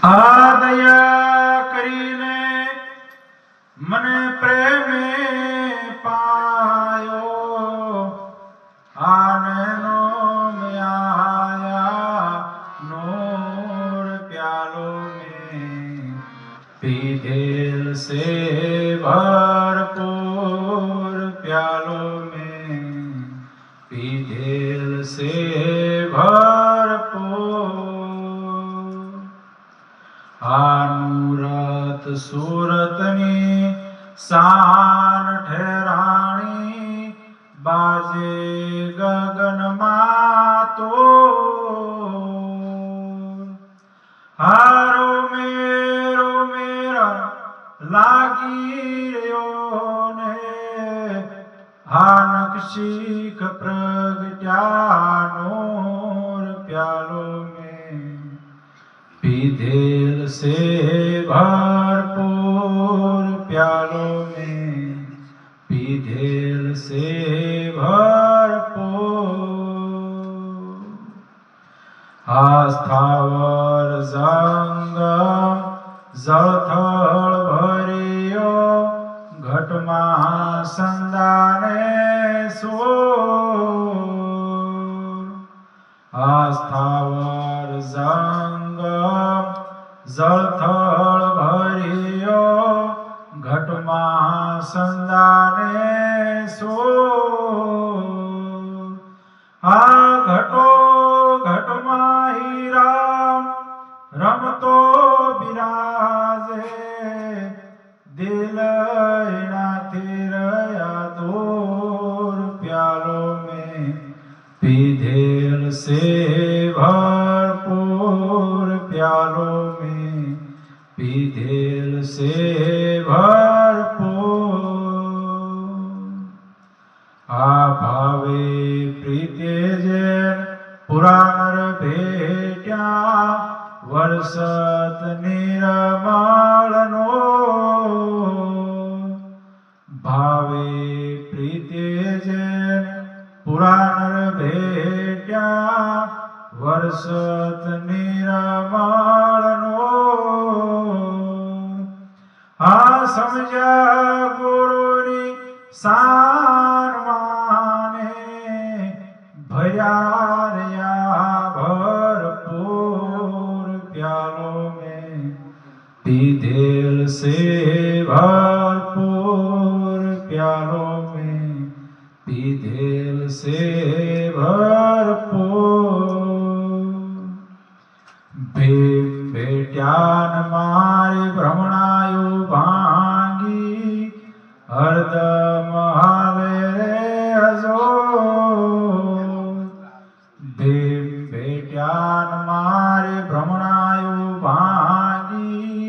આ દયા કરીને મને પ્રેમે પાયો, આનનો મેં આયા નૂર પ્યાલો મેં પીધેલ સે ભરપૂર, પ્યાલો મેં પીધેલ સે ભરપૂર। આનુરત સુરતની શાન ઠેરાણી, બાજે ગગનમાં તો હારો મેરા લાગી રહ્યો ને, હા નક્ષીક પ્રગટ્યાનો પ્યાલો મેં પીધેલ સે ભરપૂર, પ્યાલો મેં પીધેલ સે ભરપૂર। આસ્થાવર જંગમ જળથળ ભર્યો, ઘટમાં સંદાને સોર। આસ્થાવર જંગમ જળથળ ભર્યો, ઘટમાં સંદાને સોર। આ ઘટો ઘટમાં હીરા રમતો બિરાજે, દિલ એનાથી રહ્યા દૂર, પ્યાલો મેં પીધેલ સે ભરપૂર, પ્યાલો મેં પીધેલ સે ભરપૂર। આ ભાવે પ્રીતે જેન પુરાણ ભેટ્યા, વર્ષત નિર્મળનો ભાવે પ્રીતે જેન પુરાણ ભેટ્યા, વર્ષત નિર્મળનો આ સમજ્યા ગુરુની શાન માને, ભર્યા રહ્યા ભરપૂર, પ્યાલો મેં પીધેલ સે ભરપૂર, પ્યાલો મેં પીધેલ સે ભરપૂર। ભીમ ભેટ્યાન મારી ભ્રમણાયુ ભાંગી, હરદમ હાલે રે અજોર। ભીમ ભેટ્યાન મારી ભ્રમણાયુ ભાંગી,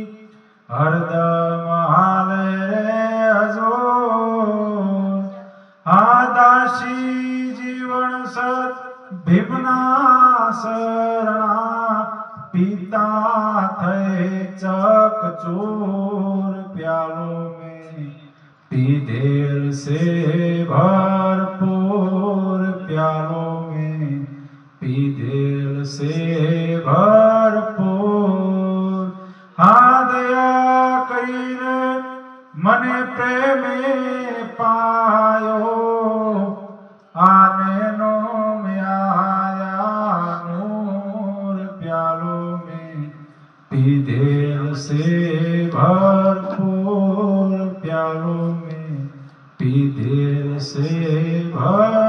હરદમ હાલે રે અજોર। આ દાસી જીવન સત ભીમના શરણા, પિતા થઈ ચકચોર, પ્યાલો મેં પીધેલ સે ભરપૂર, પ્યાલો મેં પીધેલ સે ભરપૂર। હા દયા કરીને મને પ્રેમે પાયો, આનેનો મેં આયા નૂર, પ્યાલો મેં પીધેલ સે ભરપૂર, પ્યાલો મેં પીધેલ સે ભરપૂર।